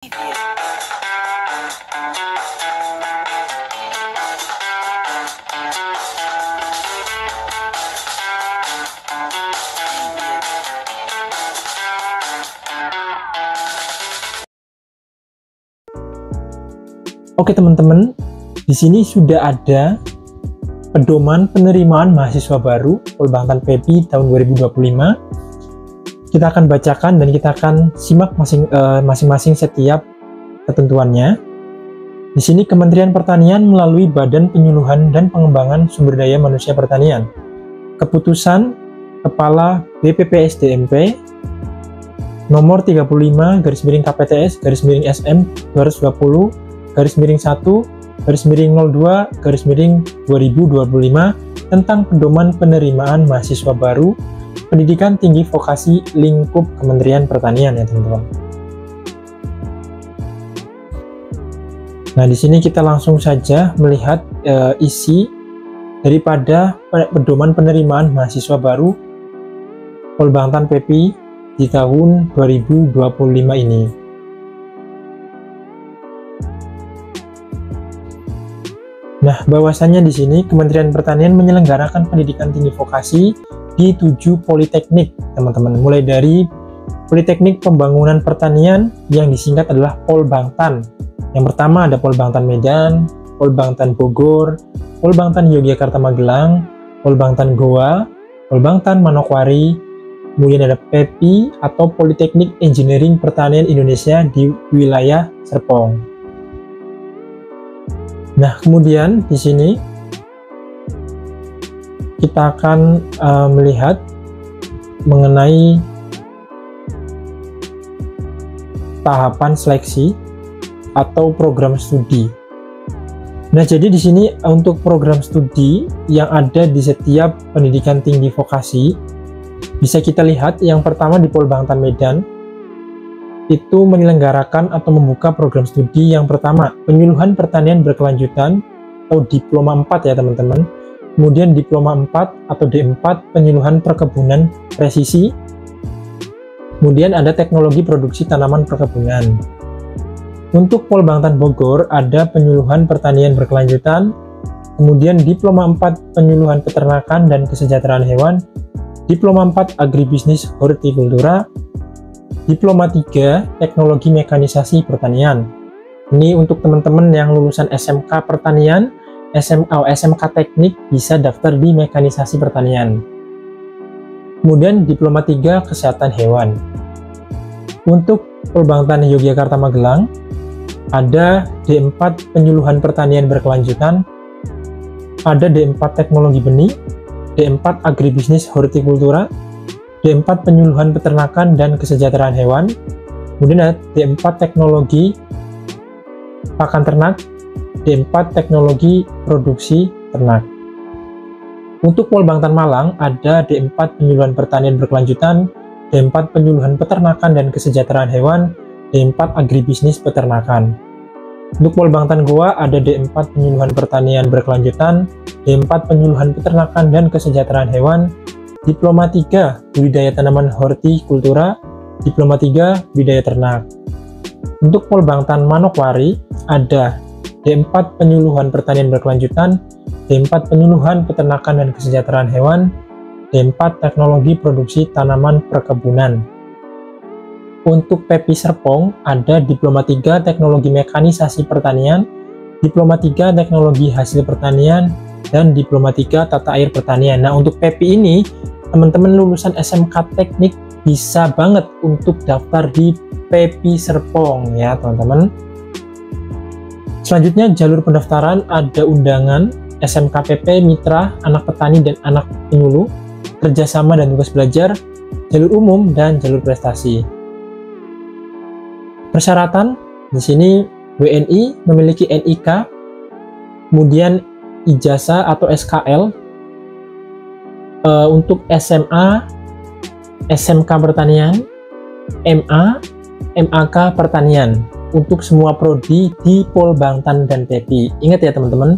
Oke teman-teman, di sini sudah ada pedoman penerimaan mahasiswa baru Polbangtan PEPI tahun 2025. Kita akan bacakan dan kita akan simak masing-masing setiap ketentuannya. Di sini Kementerian Pertanian melalui Badan Penyuluhan dan Pengembangan Sumber Daya Manusia Pertanian, Keputusan Kepala BPPSDMP nomor 35 /KPTS /SM 220-1/02/2025 tentang pedoman penerimaan mahasiswa baru pendidikan tinggi vokasi lingkup Kementerian Pertanian ya teman-teman. Nah, di sini kita langsung saja melihat isi daripada pedoman penerimaan mahasiswa baru Polbangtan PEPI di tahun 2025 ini. Nah, bahwasannya di sini Kementerian Pertanian menyelenggarakan pendidikan tinggi vokasi di 7 politeknik, teman-teman. Mulai dari Politeknik Pembangunan Pertanian yang disingkat adalah Polbangtan. Yang pertama ada Polbangtan Medan, Polbangtan Bogor, Polbangtan Yogyakarta Magelang, Polbangtan Goa, Polbangtan Manokwari, kemudian ada PEPI atau Politeknik Engineering Pertanian Indonesia di wilayah Serpong. Nah, kemudian di sini kita akan melihat mengenai tahapan seleksi atau program studi. Nah, jadi di sini untuk program studi yang ada di setiap pendidikan tinggi vokasi bisa kita lihat yang pertama di Polbangtan Medan itu menyelenggarakan atau membuka program studi yang pertama, penyuluhan pertanian berkelanjutan atau diploma 4 ya teman-teman. Kemudian diploma 4 atau D4 penyuluhan perkebunan presisi. Kemudian ada teknologi produksi tanaman perkebunan. Untuk Polbangtan Bogor ada penyuluhan pertanian berkelanjutan. Kemudian diploma 4 penyuluhan peternakan dan kesejahteraan hewan. Diploma 4 agribisnis hortikultura. Diploma 3 Teknologi Mekanisasi Pertanian. Ini untuk teman-teman yang lulusan SMK Pertanian, SMK Teknik bisa daftar di Mekanisasi Pertanian. Kemudian Diploma 3 Kesehatan Hewan. Untuk Polbangtan Yogyakarta Magelang ada D4 Penyuluhan Pertanian Berkelanjutan, ada D4 Teknologi Benih, D4 Agribisnis Hortikultura, D4 Penyuluhan Peternakan dan Kesejahteraan Hewan, kemudian ada D4 Teknologi Pakan Ternak, D4 Teknologi Produksi Ternak. Untuk Polbangtan Malang ada D4 Penyuluhan Pertanian Berkelanjutan, D4 Penyuluhan Peternakan dan Kesejahteraan Hewan, D4 Agribisnis Peternakan. Untuk Polbangtan Goa ada D4 Penyuluhan Pertanian Berkelanjutan, D4 Penyuluhan Peternakan dan Kesejahteraan Hewan, Diploma 3 Budidaya Tanaman Hortikultura, Diploma 3 Budidaya Ternak. Untuk Polbangtan Manokwari ada D4 Penyuluhan Pertanian Berkelanjutan, D4 Penyuluhan Peternakan dan Kesejahteraan Hewan, D4 Teknologi Produksi Tanaman Perkebunan. Untuk PEPI Serpong ada Diploma 3 Teknologi Mekanisasi Pertanian, Diploma 3 Teknologi Hasil Pertanian, dan Diploma 3 Tata Air Pertanian. Nah, untuk PEPI ini teman-teman lulusan SMK Teknik bisa banget untuk daftar di PEPI Serpong ya teman-teman. Selanjutnya jalur pendaftaran ada undangan, SMKPP, mitra, anak petani dan anak penyuluh, kerjasama dan tugas belajar, jalur umum dan jalur prestasi. Persyaratan di sini WNI memiliki NIK, kemudian ijazah atau SKL. Untuk SMA, SMK Pertanian, MA, MAK Pertanian untuk semua prodi di Polbangtan dan PEPI. Ingat ya teman-teman.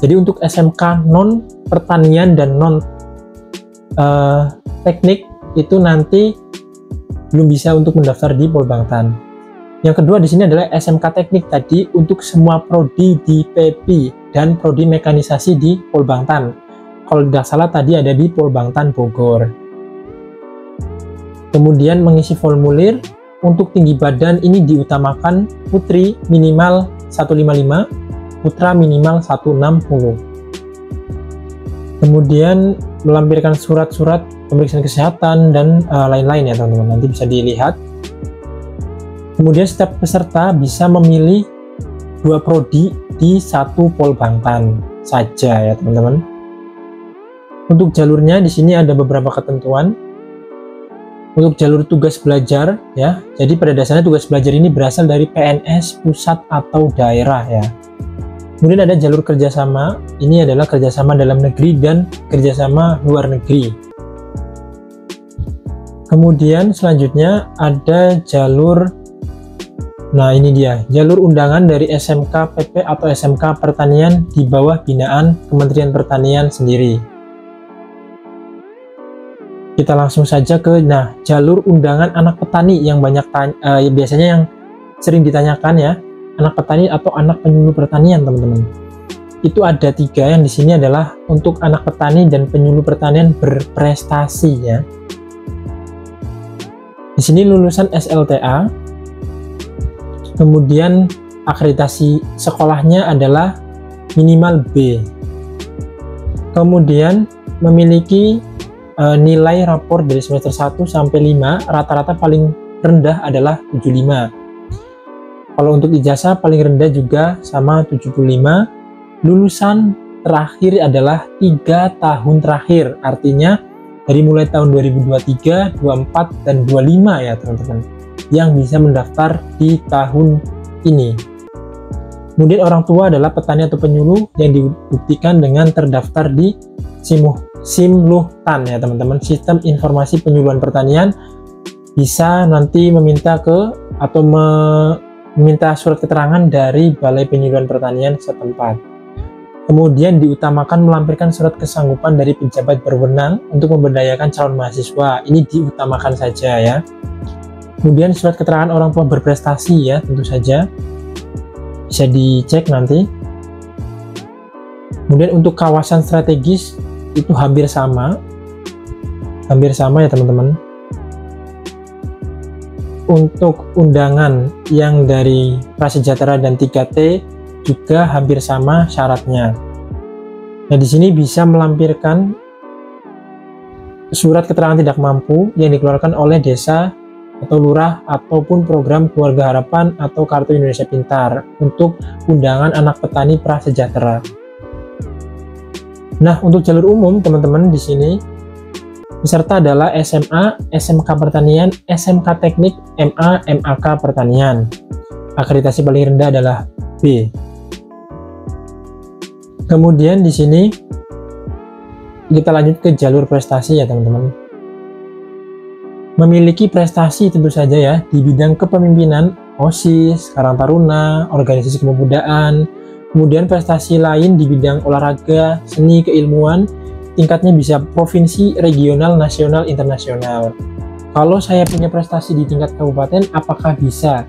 Jadi untuk SMK non pertanian dan non teknik itu nanti belum bisa untuk mendaftar di Polbangtan. Yang kedua di sini adalah SMK Teknik tadi untuk semua prodi di PP dan prodi mekanisasi di Polbangtan. Kalau tidak salah tadi ada di Polbangtan Bogor. Kemudian mengisi formulir untuk tinggi badan ini diutamakan putri minimal 155, putra minimal 160. Kemudian melampirkan surat-surat pemeriksaan kesehatan dan lain-lain ya teman-teman, nanti bisa dilihat. Kemudian setiap peserta bisa memilih 2 prodi di 1 Polbangtan saja ya teman-teman. Untuk jalurnya di sini ada beberapa ketentuan. Untuk jalur tugas belajar ya, jadi pada dasarnya tugas belajar ini berasal dari PNS pusat atau daerah ya. Kemudian ada jalur kerjasama, ini adalah kerjasama dalam negeri dan kerjasama luar negeri. Kemudian selanjutnya ada jalur, nah ini dia, jalur undangan dari SMK PP atau SMK Pertanian di bawah binaan Kementerian Pertanian sendiri. Kita langsung saja ke, nah, jalur undangan anak petani yang banyak biasanya yang sering ditanyakan ya, anak petani atau anak penyuluh pertanian teman-teman. Itu ada 3, yang di sini adalah untuk anak petani dan penyuluh pertanian berprestasi ya. Di sini lulusan SLTA, kemudian akreditasi sekolahnya adalah minimal B, kemudian memiliki nilai rapor dari semester 1 sampai 5, rata-rata paling rendah adalah 75. Kalau untuk ijazah paling rendah juga sama 75. Lulusan terakhir adalah 3 tahun terakhir, artinya dari mulai tahun 2023, 24, dan 25 ya teman-teman, yang bisa mendaftar di tahun ini. Kemudian orang tua adalah petani atau penyuluh yang dibuktikan dengan terdaftar di SIMLUHTAN ya teman-teman, Sistem Informasi Penyuluhan Pertanian. Bisa nanti meminta meminta surat keterangan dari Balai Penyuluhan Pertanian setempat. Kemudian diutamakan melampirkan surat kesanggupan dari pejabat berwenang untuk memberdayakan calon mahasiswa, ini diutamakan saja ya. Kemudian surat keterangan orang tua berprestasi ya, tentu saja bisa dicek nanti. Kemudian untuk kawasan strategis itu hampir sama ya teman-teman. Untuk undangan yang dari Prasejahtera dan 3T juga hampir sama syaratnya. Nah di sini bisa melampirkan surat keterangan tidak mampu yang dikeluarkan oleh desa atau lurah ataupun program Keluarga Harapan atau Kartu Indonesia Pintar untuk undangan anak petani prasejahtera. Nah, untuk jalur umum teman-teman di sini peserta adalah SMA, SMK Pertanian, SMK Teknik, MA, MAK Pertanian. Akreditasi paling rendah adalah B. Kemudian di sini kita lanjut ke jalur prestasi ya teman-teman. Memiliki prestasi tentu saja ya di bidang kepemimpinan, OSIS, Karang Taruna, organisasi kepemudaan, kemudian prestasi lain di bidang olahraga, seni, keilmuan, tingkatnya bisa provinsi, regional, nasional, internasional. Kalau saya punya prestasi di tingkat kabupaten, apakah bisa?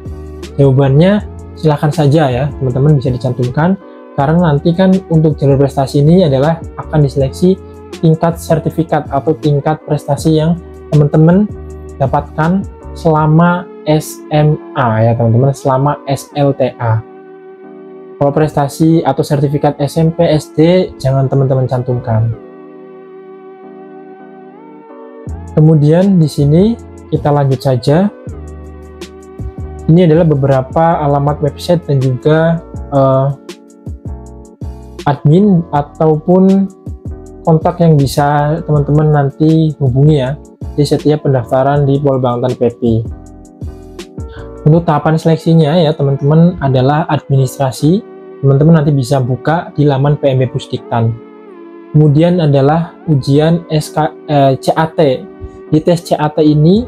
Jawabannya silahkan saja ya, teman-teman bisa dicantumkan, karena nanti kan untuk jalur prestasi ini adalah akan diseleksi tingkat sertifikat atau tingkat prestasi yang teman-teman dapatkan selama SMA ya teman-teman, selama SLTA. Kalau prestasi atau sertifikat SMP, SD jangan teman-teman cantumkan. Kemudian di sini kita lanjut saja. Ini adalah beberapa alamat website dan juga admin ataupun kontak yang bisa teman-teman nanti hubungi ya di setiap pendaftaran di Polbangtan PP. Untuk tahapan seleksinya ya teman-teman adalah administrasi. Teman-teman nanti bisa buka di laman PMB Pusdiktan. Kemudian adalah ujian CAT. Di tes CAT ini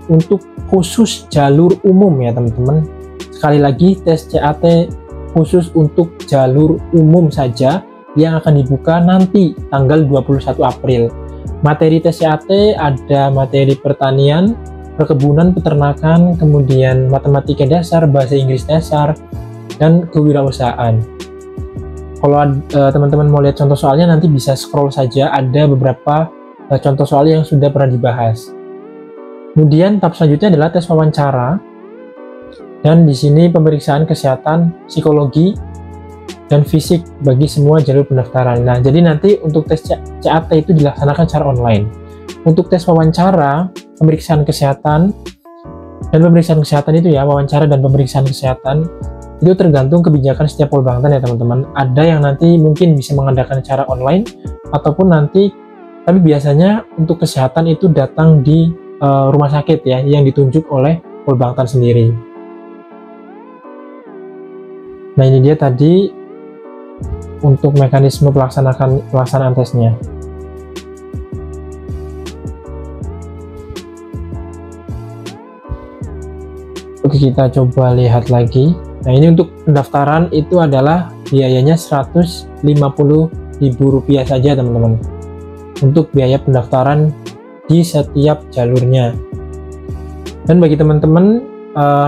untuk khusus jalur umum ya teman-teman. Sekali lagi tes CAT khusus untuk jalur umum saja yang akan dibuka nanti tanggal 21 April. Materi tes CAT ada materi pertanian, perkebunan, peternakan, kemudian matematika dasar, bahasa Inggris dasar, dan kewirausahaan. Kalau teman-teman mau lihat contoh soalnya, nanti bisa scroll saja, ada beberapa contoh soal yang sudah pernah dibahas. Kemudian tahap selanjutnya adalah tes wawancara, dan di sini pemeriksaan kesehatan, psikologi, dan fisik bagi semua jalur pendaftaran. Nah, jadi nanti untuk tes CAT itu dilaksanakan secara online. Untuk tes wawancara, pemeriksaan kesehatan, dan pemeriksaan kesehatan itu ya, wawancara dan pemeriksaan kesehatan, itu tergantung kebijakan setiap Polbangtan ya teman-teman. Ada yang nanti mungkin bisa mengadakan secara online, ataupun nanti, tapi biasanya untuk kesehatan itu datang di rumah sakit ya, yang ditunjuk oleh Polbangtan sendiri. Nah, ini dia tadi untuk mekanisme pelaksanaan tesnya. Oke, kita coba lihat lagi. Nah, ini untuk pendaftaran itu adalah biayanya Rp150.000 saja teman-teman, untuk biaya pendaftaran di setiap jalurnya. Dan bagi teman-teman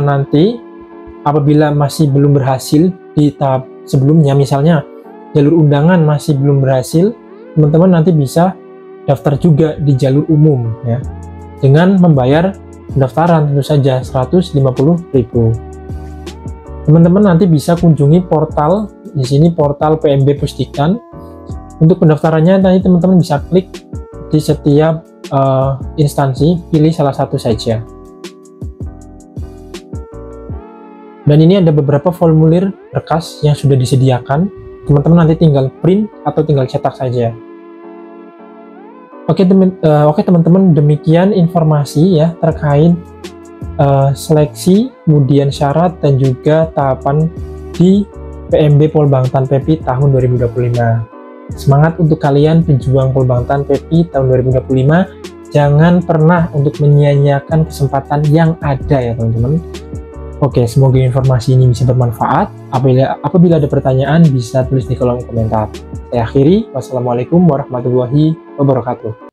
nanti apabila masih belum berhasil di tahap sebelumnya, misalnya jalur undangan masih belum berhasil, teman-teman nanti bisa daftar juga di jalur umum ya, dengan membayar pendaftaran tentu saja Rp150.000. Teman-teman nanti bisa kunjungi portal, di sini portal PMB Pustikan. Untuk pendaftarannya nanti teman-teman bisa klik di setiap instansi, pilih salah satu saja. Dan ini ada beberapa formulir berkas yang sudah disediakan. Teman-teman nanti tinggal print atau tinggal cetak saja. Oke teman-teman, demikian informasi ya terkait seleksi, kemudian syarat, dan juga tahapan di PMB Polbangtan PEPI tahun 2025. Semangat untuk kalian pejuang Polbangtan PEPI tahun 2025. Jangan pernah untuk menyia-nyiakan kesempatan yang ada ya teman-teman. Oke, semoga informasi ini bisa bermanfaat. Apabila ada pertanyaan, bisa tulis di kolom komentar. Saya akhiri. Wassalamualaikum warahmatullahi wabarakatuh.